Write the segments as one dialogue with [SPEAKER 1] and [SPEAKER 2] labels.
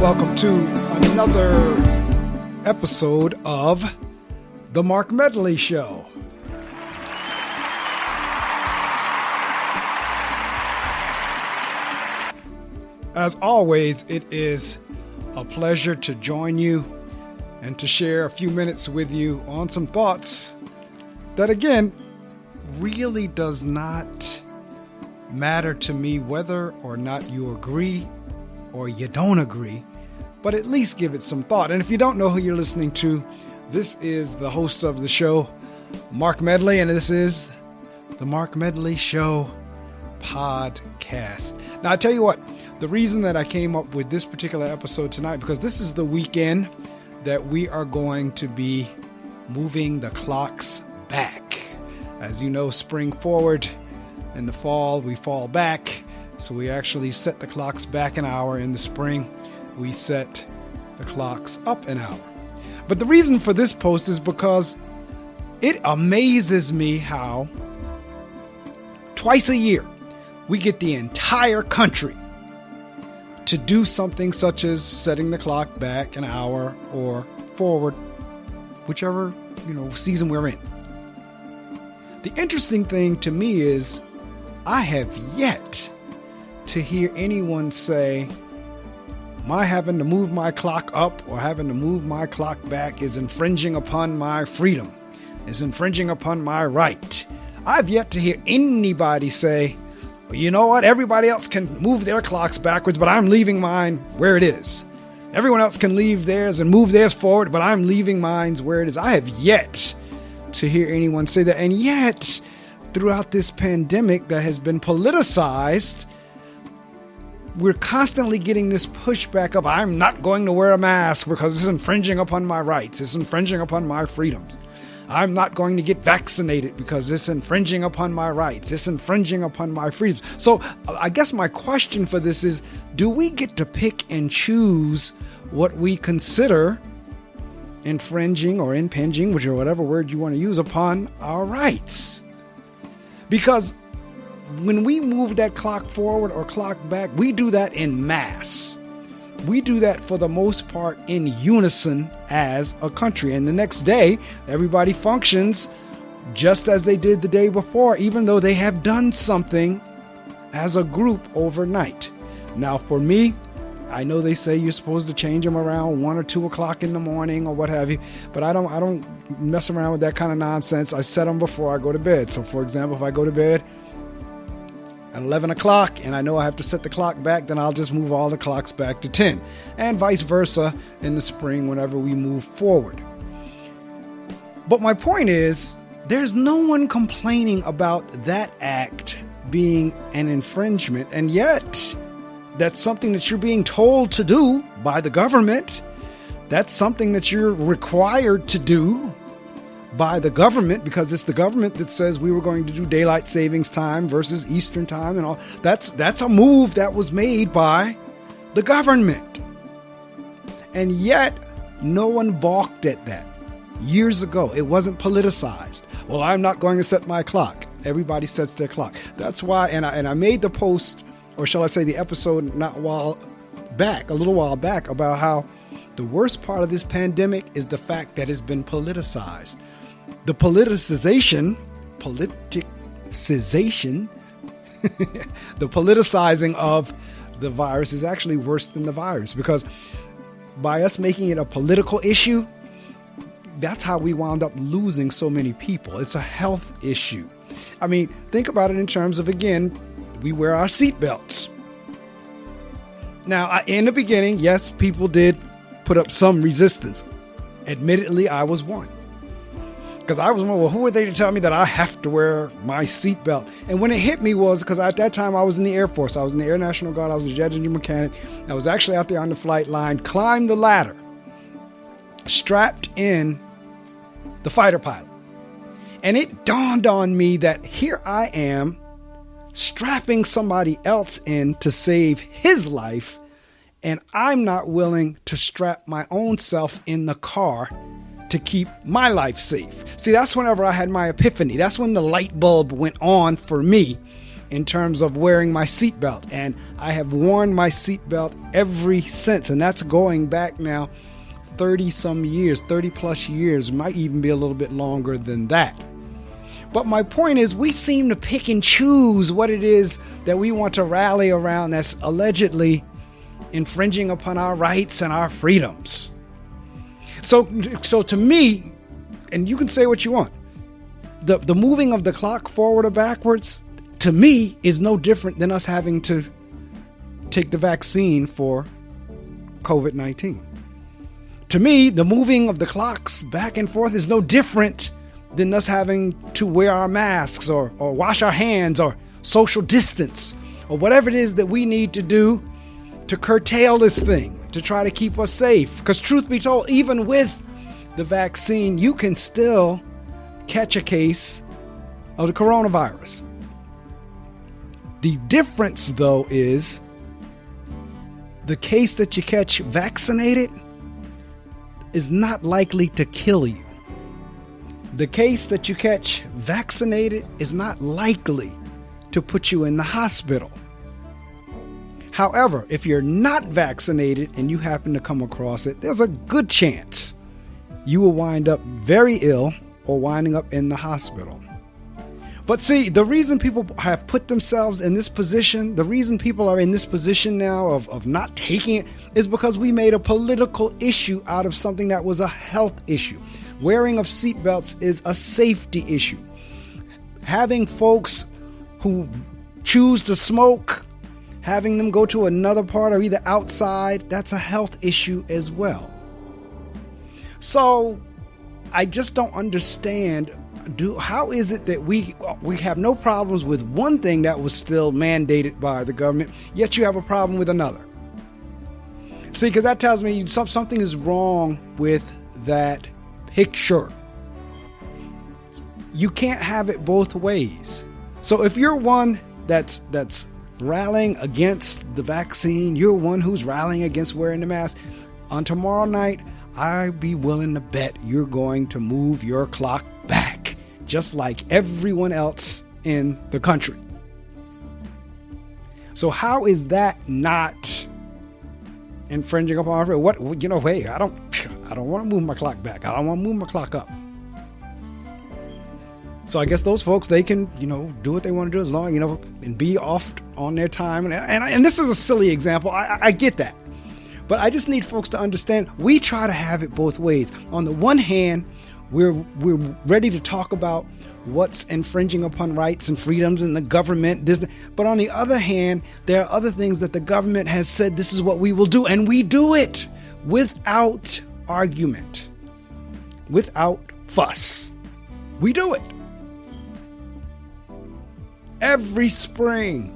[SPEAKER 1] welcome to another episode of the Marc Medley Show. As always, it is a pleasure to join you and to share a few minutes with you on some thoughts that, again, really does not matter to me whether or not you agree or you don't agree, but at least give it some thought. And if you don't know who you're listening to, this is the host of the show, Marc Medley, and this is the Marc Medley Show podcast. Now, I tell you what, the reason that I came up with this particular episode tonight, because this is the weekend that we are going to be moving the clocks back. As you know, spring forward, in the fall we fall back. So we actually set the clocks back an hour. In the spring, we set the clocks up an hour. But the reason for this post is because it amazes me how twice a year we get the entire country to do something such as setting the clock back an hour or forward, whichever, season we're in. The interesting thing to me is I have yet to hear anyone say, my having to move my clock up or having to move my clock back is infringing upon my freedom, is infringing upon my right. I've yet to hear anybody say, well, you know what, everybody else can move their clocks backwards, but I'm leaving mine where it is. Everyone else can leave theirs and move theirs forward, but I'm leaving mine where it is. I have yet to hear anyone say that. And yet, throughout this pandemic that has been politicized, we're constantly getting this pushback of, I'm not going to wear a mask because it's infringing upon my rights. It's infringing upon my freedoms. I'm not going to get vaccinated because it's infringing upon my rights. It's infringing upon my freedoms. So I guess my question for this is, do we get to pick and choose what we consider infringing or impinging, which or whatever word you want to use, upon our rights? Because when we move that clock forward or clock back, we do that in mass. We do that for the most part in unison as a country. And the next day, everybody functions just as they did the day before, even though they have done something as a group overnight. Now, for me, I know they say you're supposed to change them around 1 or 2 o'clock in the morning or what have you, but I don't mess around with that kind of nonsense. I set them before I go to bed. So, for example, if I go to bed at 11 o'clock and I know I have to set the clock back, then I'll just move all the clocks back to 10, and vice versa in the spring whenever we move forward. But my point is, there's no one complaining about that act being an infringement, and yet that's something that you're being told to do by the government. That's something that you're required to do by the government, because it's the government that says we were going to do daylight savings time versus Eastern time and all. That's a move that was made by the government. And yet no one balked at that. Years ago, it wasn't politicized. Well, I'm not going to set my clock. Everybody sets their clock. That's why, and I made the post, or shall I say the episode a little while back, about how the worst part of this pandemic is the fact that it's been politicized. The politicization, the politicizing of the virus is actually worse than the virus, because by us making it a political issue, that's how we wound up losing so many people. It's a health issue. I mean, think about it in terms of, again, we wear our seatbelts. Now, in the beginning, yes, people did put up some resistance. Admittedly, I was one. Because I was, well, who are they to tell me that I have to wear my seatbelt? And when it hit me was because at that time I was in the Air Force. I was in the Air National Guard. I was a jet engine mechanic. I was actually out there on the flight line, climbed the ladder, strapped in the fighter pilot. And it dawned on me that here I am strapping somebody else in to save his life, and I'm not willing to strap my own self in the car to keep my life safe. See, that's whenever I had my epiphany. That's when the light bulb went on for me in terms of wearing my seatbelt. And I have worn my seatbelt ever since. And that's going back now 30 some years, 30 plus years, might even be a little bit longer than that. But my point is, we seem to pick and choose what it is that we want to rally around that's allegedly infringing upon our rights and our freedoms. So to me, and you can say what you want, the moving of the clock forward or backwards, to me, is no different than us having to take the vaccine for COVID-19. To me, the moving of the clocks back and forth is no different than us having to wear our masks or wash our hands or social distance or whatever it is that we need to do to curtail this thing, to try to keep us safe. Because truth be told, even with the vaccine, you can still catch a case of the coronavirus. The difference, though, is the case that you catch vaccinated is not likely to kill you. The case that you catch vaccinated is not likely to put you in the hospital. However, if you're not vaccinated and you happen to come across it, there's a good chance you will wind up very ill or winding up in the hospital. But see, the reason people have put themselves in this position, the reason people are in this position now of not taking it, is because we made a political issue out of something that was a health issue. Wearing of seatbelts is a safety issue. Having folks who choose to smoke, having them go to another part or either outside, that's a health issue as well. So I just don't understand, how is it that we have no problems with one thing that was still mandated by the government, yet you have a problem with another? See, because that tells me something is wrong with that picture. You can't have it both ways. So if you're one that's rallying against the vaccine, you're one who's rallying against wearing the mask, on tomorrow night, I'd be willing to bet you're going to move your clock back, just like everyone else in the country. So how is that not infringing upon what? Hey, I don't want to move my clock back. I don't want to move my clock up. So I guess those folks, they can, do what they want to do as long, and be off on their time. And this is a silly example. I get that. But I just need folks to understand, we try to have it both ways. On the one hand, we're ready to talk about what's infringing upon rights and freedoms in the government. But on the other hand, there are other things that the government has said, this is what we will do. And we do it without argument, without fuss. We do it. Every spring,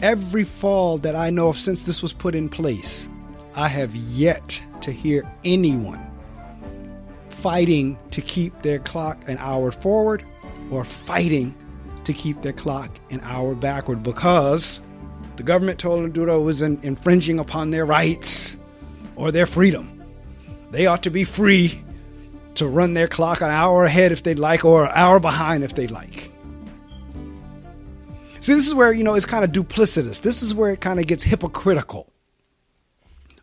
[SPEAKER 1] every fall that I know of since this was put in place, I have yet to hear anyone fighting to keep their clock an hour forward or fighting to keep their clock an hour backward because the government told them to do it, was infringing upon their rights or their freedom. They ought to be free to run their clock an hour ahead if they'd like, or an hour behind if they'd like. See, this is where, it's kind of duplicitous. This is where it kind of gets hypocritical.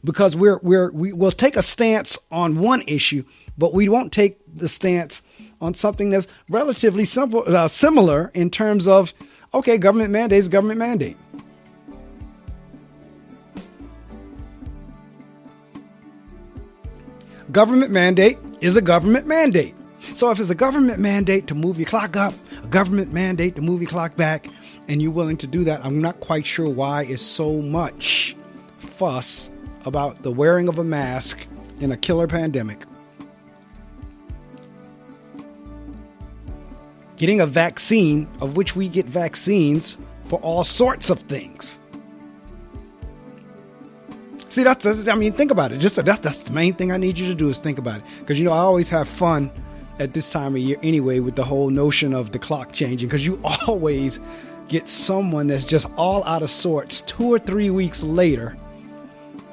[SPEAKER 1] Because we'll take a stance on one issue, but we won't take the stance on something that's relatively similar in terms of, okay, government mandate is government mandate. Government mandate is a government mandate. So if it's a government mandate to move your clock up, a government mandate to move your clock back, and you're willing to do that, I'm not quite sure why it's so much fuss about the wearing of a mask in a killer pandemic, getting a vaccine, of which we get vaccines for all sorts of things. See, think about it. That's the main thing I need you to do is think about it. Because, I always have fun at this time of year anyway with the whole notion of the clock changing, because you always get someone that's just all out of sorts 2 or 3 weeks later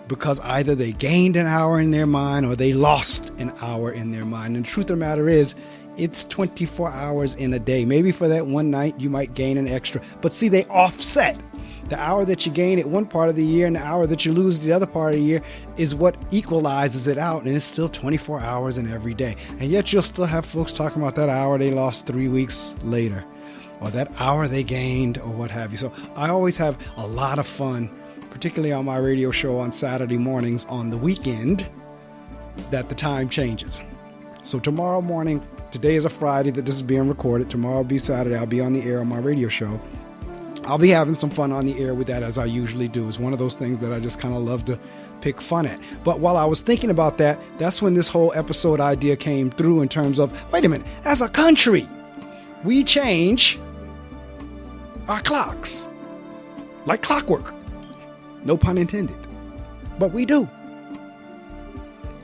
[SPEAKER 1] because either they gained an hour in their mind or they lost an hour in their mind. And the truth of the matter is, It's 24 hours in a day. Maybe for that one night, you might gain an extra. But see, they offset. The hour that you gain at one part of the year and the hour that you lose the other part of the year is what equalizes it out. And it's still 24 hours in every day. And yet you'll still have folks talking about that hour they lost 3 weeks later, or that hour they gained, or what have you. So I always have a lot of fun, particularly on my radio show on Saturday mornings on the weekend, that the time changes. So tomorrow morning, today is a Friday that this is being recorded. Tomorrow will be Saturday. I'll be on the air on my radio show. I'll be having some fun on the air with that, as I usually do. It's one of those things that I just kind of love to pick fun at. But while I was thinking about that, that's when this whole episode idea came through, in terms of, wait a minute, as a country, we change our clocks like clockwork. No pun intended. But we do.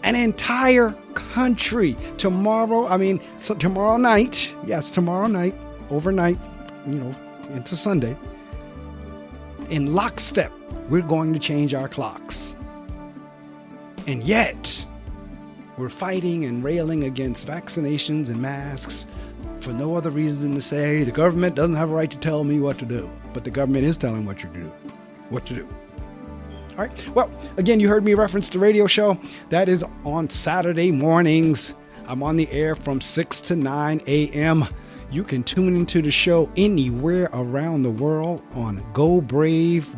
[SPEAKER 1] An entire country. Tomorrow night, overnight, into Sunday, in lockstep, we're going to change our clocks. And yet, we're fighting and railing against vaccinations and masks for no other reason than to say the government doesn't have a right to tell me what to do. But the government is telling what to do. All right. Well, again, you heard me reference the radio show. That is on Saturday mornings. I'm on the air from 6 to 9 a.m. You can tune into the show anywhere around the world on gobrave.org.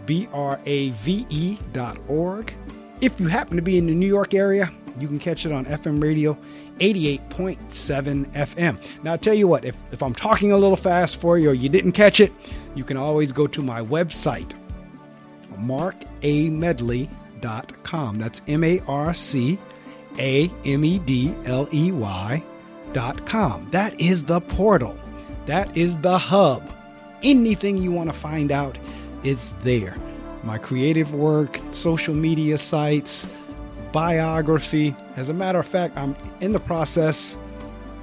[SPEAKER 1] GOBRAVE.org. If you happen to be in the New York area, you can catch it on FM radio 88.7 FM. Now, I'll tell you what, if I'm talking a little fast for you or you didn't catch it, you can always go to my website, marcamedley.com. That's MarcAmedley.com. That is the portal. That is the hub. Anything you want to find out, it's there. My creative work, social media sites, biography. As a matter of fact, I'm in the process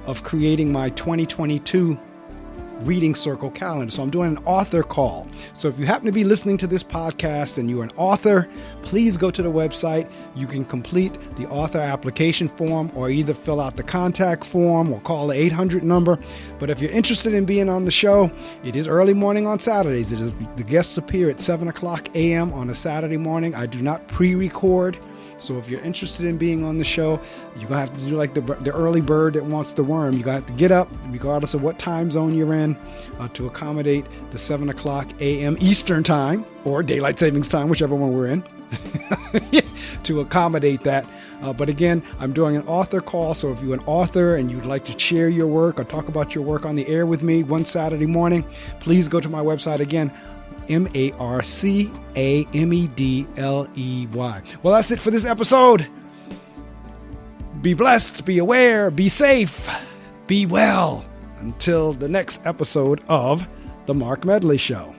[SPEAKER 1] of creating my 2022 Reading Circle calendar. So I'm doing an author call. So if you happen to be listening to this podcast and you're an author, please go to the website. You can complete the author application form, or either fill out the contact form or call the 800 number. But if you're interested in being on the show, it is early morning on Saturdays. The guests appear at 7 o'clock a.m. on a Saturday morning. I do not pre-record. So if you're interested in being on the show, you're going to have to do like the early bird that wants the worm. You're going to have to get up, regardless of what time zone you're in, to accommodate the 7 o'clock a.m. Eastern time, or daylight savings time, whichever one we're in, to accommodate that. But again, I'm doing an author call. So if you're an author and you'd like to share your work or talk about your work on the air with me one Saturday morning, please go to my website again, MarcAmedley. Well, that's it for this episode. Be blessed, be aware, be safe, be well. Until the next episode of The Marc Medley Show.